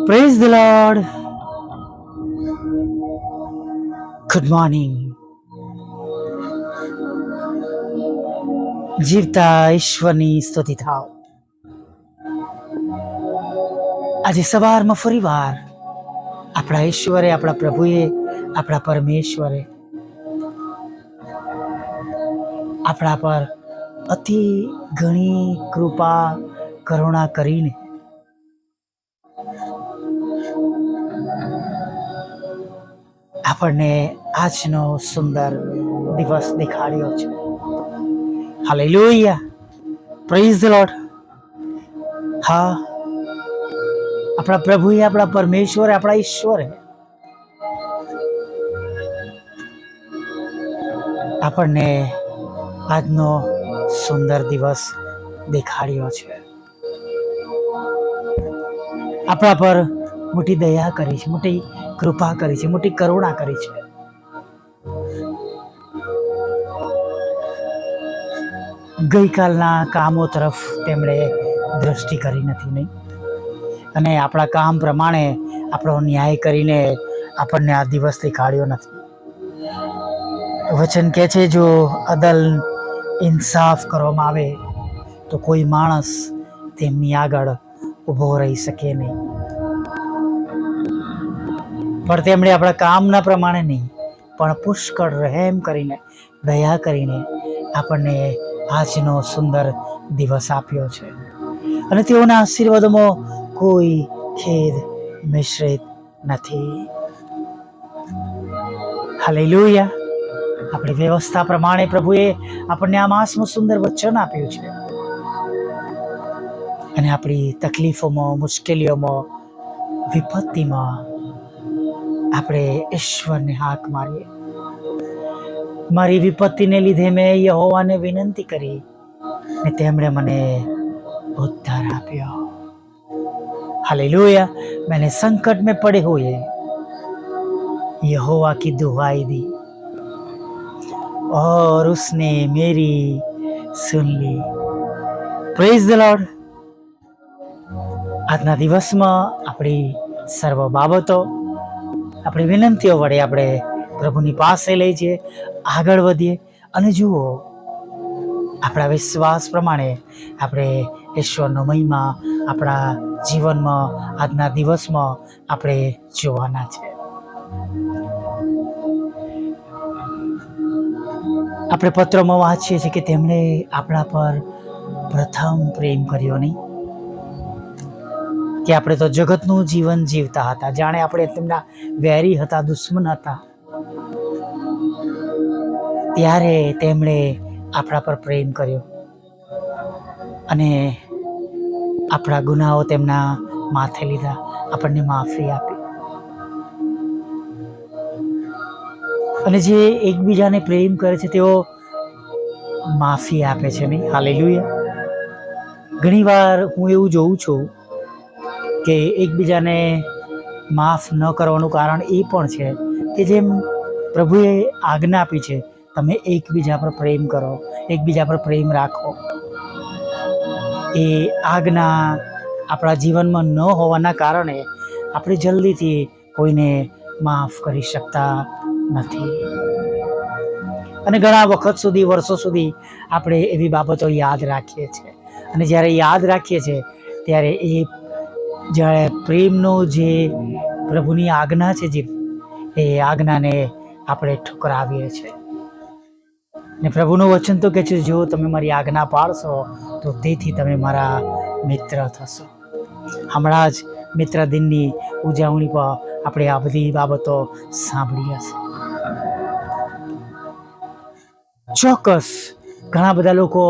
Praise the Lord. Good morning. જીવતા ઈશ્વરની સ્તુતિ થાવ. આજે સવારમાં ફરીવાર આપણા ઈશ્વરે, આપણા પ્રભુએ, આપણા પરમેશ્વરે આપણા પર અતિ ઘણી કૃપા કરુણા કરીને આપણને આજનો સુંદર દિવસ દેખાડ્યો છે. Hallelujah, praise the lord. હા, આપણા પ્રભુએ, આપણા પરમેશ્વરે, આપણા ઈશ્વરે આપણને આજનો સુંદર દિવસ દેખાડ્યો છે. આપણા પર મોટી દયા કરી છે, મોટી કૃપા કરી છે, મોટી કરુણા કરી છે. ગઈકાલના કામો તરફ તેમણે દ્રષ્ટિ કરી નથી, નહીં? અને આપણા કામ પ્રમાણે આપણો ન્યાય કરીને આપણને આ દિવસ દેખાડ્યો નથી. વચન કહે છે, જો અદલ ઇન્સાફ કરવામાં આવે તો કોઈ માણસ તેમની આગળ ઊભો રહી શકે નહીં. પણ તેમણે આપણા કામના પ્રમાણે નહીં, પણ પુષ્કળ રહેમ કરીને, દયા કરીને આપણને આજનો સુંદર દિવસ આપ્યો છે. અને તેઓના આશીર્વાદોમાં કોઈ ખેદ મિશ્રિત નથી. હાલેલુયા. આપણી વ્યવસ્થા પ્રમાણે પ્રભુએ આપણને આ માસમાં સુંદર વચન આપ્યું છે. અને આપણી તકલીફોમાં, મુશ્કેલીઓમાં, વિપત્તિમાં આપણે ઈશ્વરને હાક મારીએ. મારી વિપત્તિને લીધે મેં યહોવાને વિનંતી કરી ને તેમણે મને ઉદ્ધાર આપ્યો. हालेलुया. मैंने संकट में पड़े हुए यहोवा की दुहाई दी और उसने मेरी सुन ली. Praise the Lord. આજના દિવસમાં આપણી સર્વ બાબતો, આપણી વિનંતીઓ વડે આપણે પ્રભુની પાસે લઈ જઈએ, આગળ વધીએ અને જુઓ આપણા વિશ્વાસ પ્રમાણે આપણે ઈશ્વરનો મહિમા આપણા જીવનમાં આજના દિવસમાં આપણે જોવાના છે. આપણે પત્રોમાં વાંચીએ છીએ કે તેમણે આપણા પર પ્રથમ પ્રેમ કર્યો, નહીં? કે આપણે તો જગતનું જીવન જીવતા હતા, જાણે આપણે તેમના વેરી હતા, દુશ્મન હતા. ત્યારે તેમણે આપણા પર પ્રેમ કર્યો અને આપણા ગુનાઓ તેમના માથે લીધા, આપણને માફી આપી. અને જે એકબીજાને પ્રેમ કરે છે તેઓ માફી આપે છે, નહીં? હાલેલુયા. ઘણી વાર હું એવું જોઉં છું કે એકબીજાને માફ ન કરવાનું કારણ એ પણ છે કે જેમ પ્રભુએ આજ્ઞા આપી છે, તમે એકબીજા પર પ્રેમ કરો, એકબીજા પર પ્રેમ રાખો. એ આજ્ઞા આપણા જીવનમાં ન હોવાના કારણે આપણે જલ્દીથી કોઈને માફ કરી શકતા નથી. અને ઘણા વખત સુધી, વર્ષો સુધી આપણે એવી બાબતો યાદ રાખીએ છીએ. અને જ્યારે યાદ રાખીએ છીએ ત્યારે જ્યારે પ્રેમનો જે પ્રભુની આજ્ઞા છે, જે એ આજ્ઞાને આપણે ઠુકરાવીએ છીએ. ને પ્રભુનું વચન તો કહે છે, જો તમે મારી આજ્ઞા પાળશો તો તેથી તમે મારા મિત્ર થશો. હમણાં જ મિત્ર દિનની ઉજવણી પર આપણે આ બધી બાબતો સાંભળી હશે. ચોક્કસ ઘણા બધા લોકો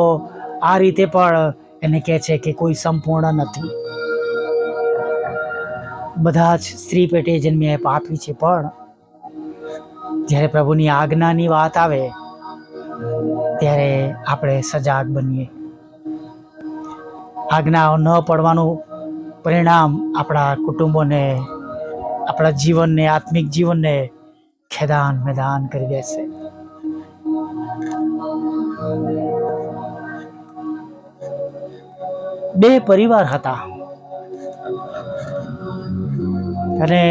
આ રીતે પણ એને કહે છે કે કોઈ સંપૂર્ણ નથી. બધા જ સ્ત્રી પેટે જન્મ્યા પાપી છે, પણ જ્યારે પ્રભુની આજ્ઞાની વાત આવે ત્યારે આપણે સજાગ બનીએ. આજ્ઞાઓ ન પડવાનું પરિણામ આપણા કુટુંબોને, આપણા જીવનને, આત્મિક જીવનને ખેદાન મેદાન કરી દેશે. બે પરિવાર હતા. અને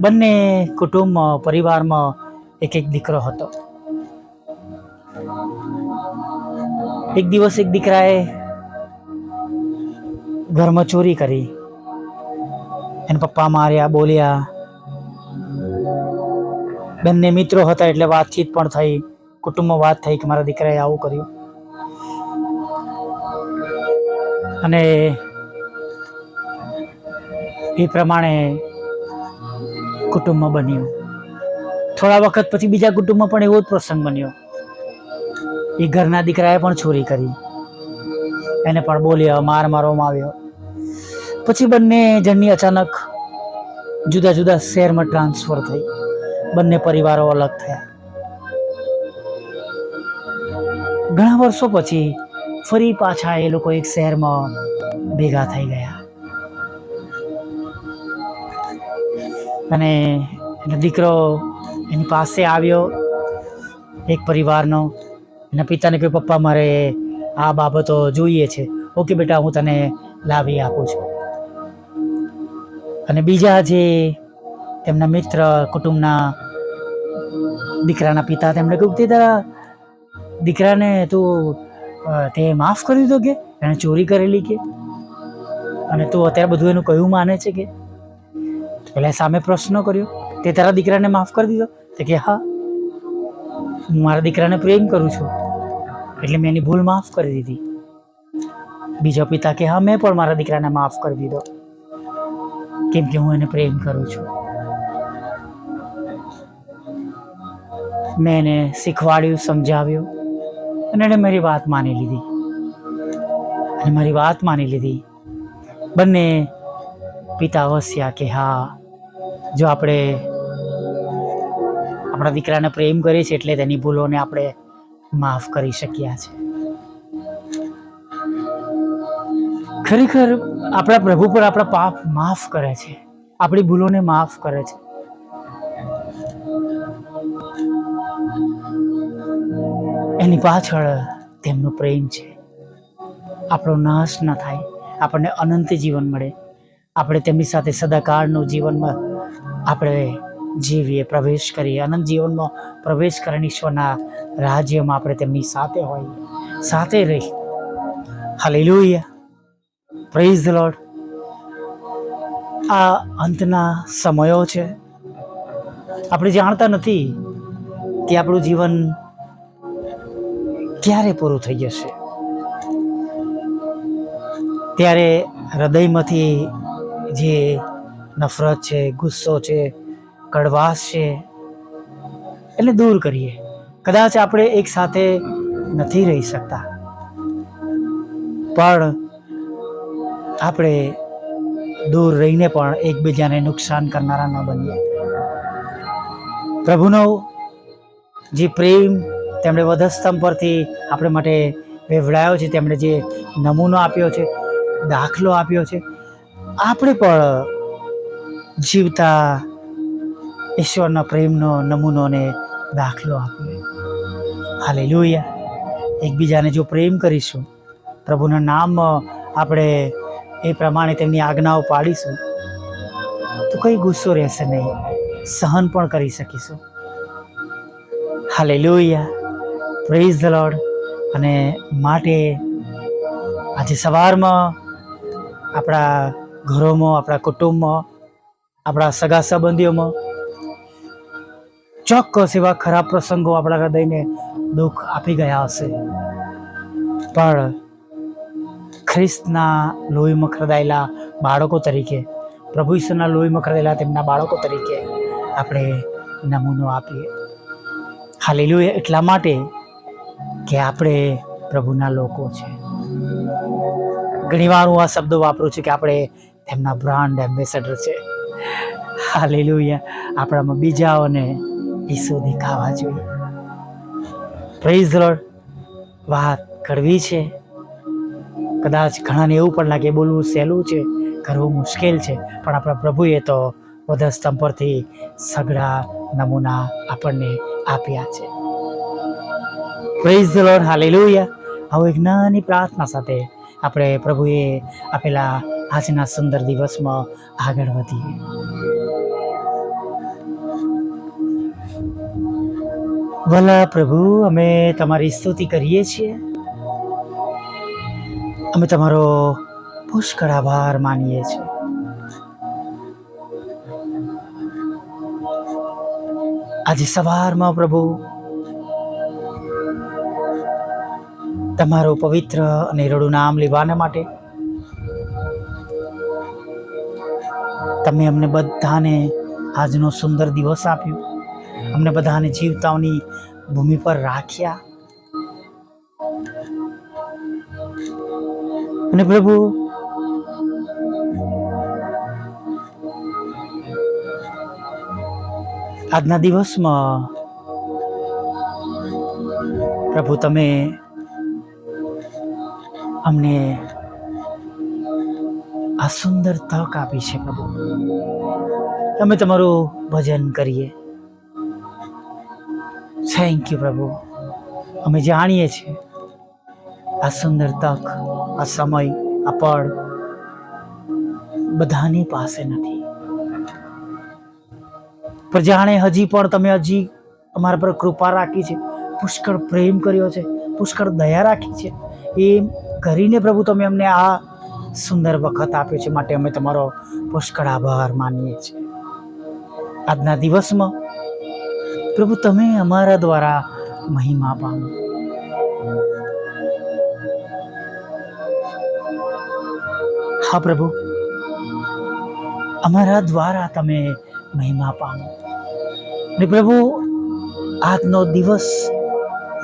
બંને કુટુંબ પરિવારમાં એક દીકરો હતો. એક દિવસ એક દીકરાએ ઘરમાં ચોરી કરી. એના પપ્પા માર્યા, બોલ્યા. બંને મિત્રો હતા એટલે વાતચીત પણ થઈ, કુટુંબમાં વાત થઈ કે મારા દીકરાએ આવું કર્યું. અને એ પ્રમાણે કુટુંબમાં બન્યું. થોડા વખત પછી બીજા કુટુંબમાં પણ એવો જ પ્રસંગ બન્યો. એ ઘરના દીકરાએ પણ ચોરી કરી, એને પણ બોલ્યા, મારવામાં આવ્યો. પછી બંને જણની અચાનક જુદા જુદા શહેરમાં ટ્રાન્સફર થઈ, બંને પરિવારો અલગ થયા. ઘણા વર્ષો પછી ફરી પાછા એ લોકો એક શહેરમાં ભેગા થઈ ગયા. અને એનો દીકરો એની પાસે આવ્યો, એક પરિવારનો. એના પિતાને કહ્યું, પપ્પા મારે આ બાબતો જોઈએ છે. ઓકે બેટા, હું તને લાવી આપું છું. અને બીજા જે તેમના મિત્ર કુટુંબના દીકરાના પિતા, તેમણે કહ્યું, તે તારા દીકરાને તું તે માફ કરી દીધો કે એણે ચોરી કરેલી કે, અને તું અત્યારે બધું એનું કયું માને છે કે? પેલા સામે પ્રશ્ન કર્યો, તે તારા દીકરાને માફ કરી દીધો? તો કે હા, હું મારા દીકરાને પ્રેમ કરું છું એટલે મેં એની ભૂલ માફ કરી દીધી. બીજો પિતા કે હા, મેં પણ મારા દીકરાને માફ કરી દીધો કેમ કે હું એને પ્રેમ કરું છું. મેં એને શીખવાડ્યું, સમજાવ્યું, અને એણે મારી વાત માની લીધી. બંને પિતા વસ્યા કે હા, જો આપણે આપણા દીકરાને પ્રેમ કરીએ છીએ એટલે તેની ભૂલોને આપણે માફ કરી શક્યા છે. ખરેખર આપણા પ્રભુ પર આપણા પાપ માફ કરે છે, આપણી ભૂલોને માફ કરે છે. એની પાછળ તેમનો પ્રેમ છે. આપણો નાશ ન થાય, આપણને અનંત જીવન મળે, આપણે તેમની સાથે સદાકાળનું જીવનમાં આપણે જીવીએ, પ્રવેશ કરીએ, અનંત જીવનમાં પ્રવેશ કરીને ઈશ્વરના રાજ્યમાં આપણે તેમની સાથે હોઈએ, સાથે રહી. Hallelujah, praise the lord. આ અંતના સમયો છે. આપણે જાણતા નથી કે આપણું જીવન ક્યારે પૂરું થઈ જશે. ત્યારે હૃદયમાંથી જે નફરત છે, ગુસ્સો છે, કડવાશ છે, એટલે દૂર કરીએ. કદાચ આપણે એક સાથે નથી રહી શકતા, પણ આપણે દૂર રહીને પણ એકબીજાને નુકસાન કરનારા ન બનીએ. પ્રભુનો જે પ્રેમ તેમણે વધસ્તંભ પરથી આપણે માટે વેવડાયો છે, તેમણે જે નમૂનો આપ્યો છે, દાખલો આપ્યો છે, આપણે પણ જીવતા ઈશ્વરના પ્રેમનો નમૂનોને દાખલો આપીએ. હાલેલુયા. એકબીજાને જો પ્રેમ કરીશું, પ્રભુના નામમાં આપણે એ પ્રમાણે તેમની આજ્ઞાઓ પાડીશું, તો કંઈ ગુસ્સો રહેશે નહીં, સહન પણ કરી શકીશું. Hallelujah, praise the lord. અને માટે આજે સવારમાં આપણા ઘરોમાં, આપણા કુટુંબમાં, આપણા સગા સંબંધીઓમાં ચોક્કસ એવા ખરાબ પ્રસંગો આપણા હૃદયને દુઃખ આપી ગયા હશે, પણ ખ્રિસ્તના લોહીમાં ખરદાયેલા બાળકો તરીકે, પ્રભુ ઈશ્વરના લોહીમાં ખરદાયેલા તેમના બાળકો તરીકે આપણે નમૂનો આપીએ. હાલેલુયા. એટલા માટે કે આપણે પ્રભુના લોકો છે. ઘણીવાર હું આ શબ્દો વાપરું છું કે આપણે તેમના બ્રાન્ડ એમ્બેસેડર છે. હાલેલુયા. આપણામાં બીજાઓને ઈસુ દેખાવા જોઈએ. Praise the lord. વાત કડવી છે, કદાચ ઘણાને એવું પણ લાગે બોલવું સહેલું છે, કરવું મુશ્કેલ છે, પણ આપણા પ્રભુએ તો વધસ્તંભ પરથી સઘળા નમૂના આપણને આપ્યા છે. Praise the lord. હાલેલુયા. હવે એક નાની પ્રાર્થના સાથે આપણે પ્રભુએ આપેલા આજના સુંદર દિવસમાં આગળ વધીએ. ભલા પ્રભુ, અમે તમારી સ્તુતિ કરીએ છીએ. અમે તમારો પુષ્કળ આભાર માનીએ છીએ. આજે સવારમાં પ્રભુ તમારું પવિત્ર અને રડું નામ લેવાના માટે તમે અમને બધાને આજનો સુંદર દિવસ આપ્યો. અમને બધાને જીવતાઓની ભૂમિ પર રાખ્યા. અને પ્રભુ, આજના દિવસમાં પ્રભુ તમે અમને આ સુંદર તક આપી છે. પ્રભુ, અમે તમારું ભજન કરીએ. થેન્ક યુ પ્રભુ. અમે જાણીએ છીએ આ સુંદર તક, આ સમય, આ પળ બધાની પાસે નથી, પણ જાણે હજી પણ તમે અમારા પર કૃપા રાખી છે, પુષ્કળ પ્રેમ કર્યો છે, પુષ્કળ દયા રાખી છે. એ કરીને પ્રભુ તમે અમને આ સુંદર વખત આપ્યો છે, માટે અમે તમારો પુષ્કળ આભાર માનીએ છીએ. આજના દિવસમાં પ્રભુ તમે અમારા દ્વારા મહિમા પામો. હા પ્રભુ, અમારા દ્વારા તમે મહિમા પામો. અને પ્રભુ, આજનો દિવસ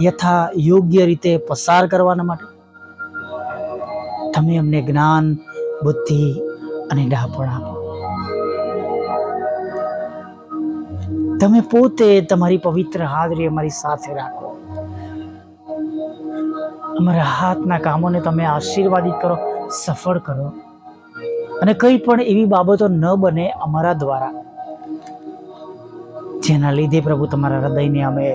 યથા યોગ્ય રીતે પસાર કરવાના માટે તમે અમને જ્ઞાન, બુદ્ધિ અને ડહાપણ આપો. તમે પોતે તમારી પવિત્ર હાજરી અમારી સાથે રાખો. અમારા હાથના કામોને તમે આશીર્વાદિત કરો, સફળ કરો. અને કંઈ પણ એવી બાબતો ન બને અમારા દ્વારા જેના લીધે પ્રભુ તમારા હૃદયને અમે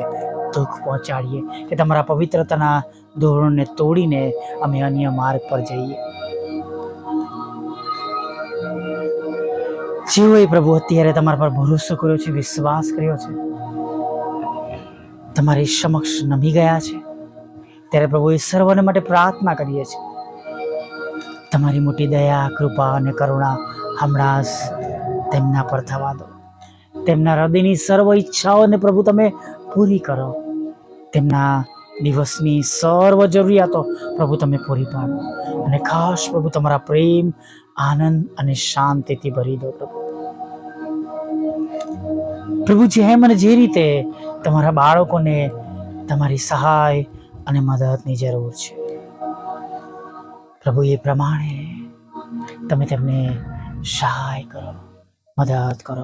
દુઃખ પહોંચાડીએ, કે તમારા પવિત્રતાના ધોરણને તોડીને અમે અન્ય માર્ગ પર જઈએ. જેઓએ પ્રભુ અત્યારે તમારા પર ભરોસો કર્યો છે, વિશ્વાસ કર્યો છે, તમારી સમક્ષ નમી ગયા છે, ત્યારે પ્રભુ એ સર્વને માટે પ્રાર્થના કરીએ છીએ. તમારી મોટી દયા, કૃપા અને કરુણા હમણાં જ તેમના પર થવા દો. તેમના હૃદયની સર્વ ઈચ્છાઓને પ્રભુ તમે પૂરી કરો. તેમના દિવસની સર્વ જરૂરિયાતો પ્રભુ તમે પૂરી પાડો. અને ખાસ પ્રભુ તમારા પ્રેમ, આનંદ અને શાંતિથી ભરી દો. પ્રભુ, જેમ અને જે રીતે તમારા બાળકોને તમારી સહાય અને મદદની જરૂર છે, પ્રભુ એ પ્રમાણે તમે તેમને સહાય કરો, મદદ કરો.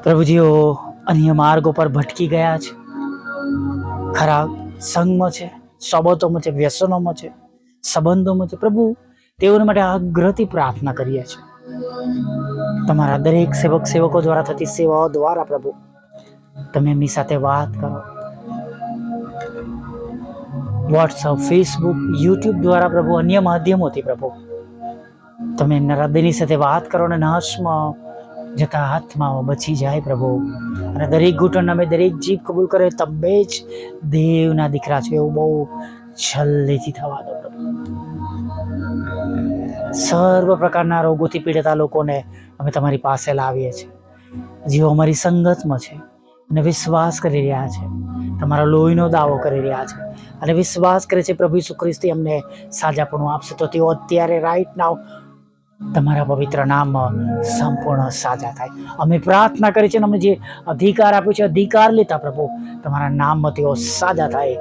પ્રભુજીઓ અન્ય માર્ગો પર ભટકી ગયા છે, ખરાબ સંગમાં છે, સોબતોમાં છે, વ્યસનોમાં છે, સંબંધોમાં છે, પ્રભુ તેઓને માટે આગ્રહથી પ્રાર્થના કરીએ છીએ. તમારા દરેક સેવકો દ્વારા થતી સેવાઓ દ્વારા પ્રભુ તમે એમની સાથે વાત કરો. વોટ્સઅપ, ફેસબુક, યુટ્યુબ દ્વારા પ્રભુ અન્ય માધ્યમોથી પ્રભુ તમે એમના હૃદયની સાથે વાત કરો. અને નાશમાં જતા હાથમાં બચી જાય પ્રભુ. અને દરેક ઘૂંટણ અમે દરેક જીભ કબૂલ કરે તમે જ દેવના દીકરા છો એવું બહુ જલ્દીથી થવા દો પ્રભુ. સર્વ પ્રકારના રોગોથી પીડિત લોકોને અમે તમારી પાસે લાવીએ છીએ, જેઓ અમારી સંગતમાં છે અને વિશ્વાસ કરી રહ્યા છે, તમારા લોહીનો દાવો કરી રહ્યા છે અને વિશ્વાસ કરે છે પ્રભુ ઈસુ ખ્રિસ્તી અમને સાજાપણું આપશે, તો તેઓ અત્યારે રાઈટ નાવ તમારા પવિત્ર નામમાં સંપૂર્ણ સાજા થાય. અમે પ્રાર્થના કરી છે અને અમને જે અધિકાર આપ્યો છે અધિકાર લેતા પ્રભુ તમારા નામમાં તેઓ સાજા થાય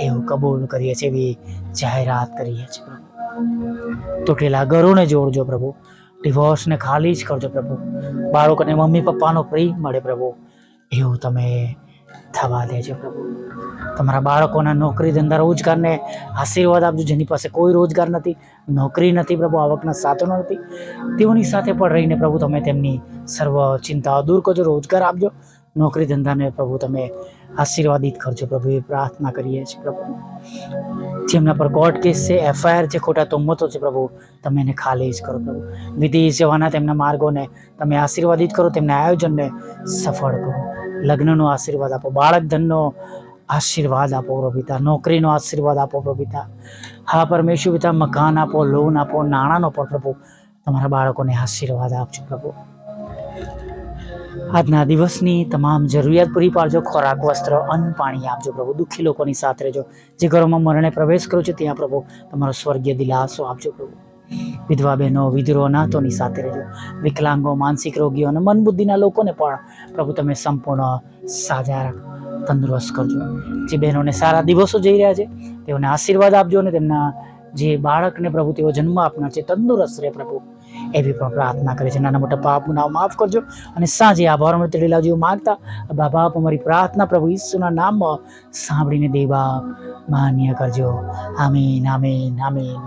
એવું કબૂલ કરીએ છીએ, એવી જાહેરાત કરીએ છીએ. તૂટેલા ઘરોને જોડજો પ્રભુ, ડિવોર્સને ખાલી જ કરજો પ્રભુ, બાળકોને મમ્મી પપ્પાનો પ્રેમ મળે પ્રભુ એવું તમે થવા દેજો પ્રભુ. તમારા બાળકોના નોકરી ધંધા રોજગારને આશીર્વાદ આપજો. જેની પાસે કોઈ રોજગાર નથી, નોકરી નથી પ્રભુ, આવકના સાધનો નથી, તેઓની સાથે પણ રહીને પ્રભુ તમે તેમની સર્વ ચિંતાઓ દૂર કરજો, રોજગાર આપજો, નોકરી ધંધાને પ્રભુ તમે આશીર્વાદિત કરજો પ્રભુ, એ પ્રાર્થના કરીએ છીએ પ્રભુ. જેમના પર કોર્ટ કેસ છે, FIR છે, ખોટા તોમતો છે પ્રભુ, તમે એને ખાલી જ કરો પ્રભુ. વિદેશ જવાના તેમના માર્ગોને તમે આશીર્વાદિત કરો, તેમના આયોજનને સફળ કરો. લગ્નનો આશીર્વાદ આપો, બાળક ધનનો આશીર્વાદ આપો પ્રભુ પિતા, નોકરીનો આશીર્વાદ આપો પ્રભુ પિતા. હા પરમેશ્વર પિતા, મકાન આપો, લોન આપો, નાણાંનો પણ પ્રભુ તમારા બાળકોને આશીર્વાદ આપજો પ્રભુ. આજના દિવસની તમામ જરૂરિયાત પૂરી પાડજો. ખોરાક, વસ્ત્ર, અન્ન, પાણી આપજો પ્રભુ. દુઃખી લોકોની સાથે રહેજો. જે ઘરોમાં મરણે પ્રવેશ કર્યો છે ત્યાં પ્રભુ તમારો સ્વર્ગીય દિલાસો આપજો પ્રભુ. વિધવા બહેનો, વિધુરો, અનાથોની સાથે રહેજો. વિકલાંગો, માનસિક રોગીઓ અને મન બુદ્ધિના લોકોને પણ પ્રભુ તમે સંપૂર્ણ સાજા તંદુરસ્ત કરજો. જે બહેનોને સારા દિવસો જઈ રહ્યા છે તેઓને આશીર્વાદ આપજો, અને તેમના જે બાળકને પ્રભુ તેઓ જન્મ આપનાર છે તંદુરસ્ત રહે પ્રભુ, એવી પણ પ્રાર્થના કરે છે. નાના મોટા પાપ ગુનાઓ માફ કરજો, અને સાંજે આભાર તેડી લાવજો માંગતા બાપ અમારી પ્રાર્થના પ્રભુ ઈસુના નામમાં સાંભળીને દેવા માન્ય કરજો. આમીન, આમીન, આમીન.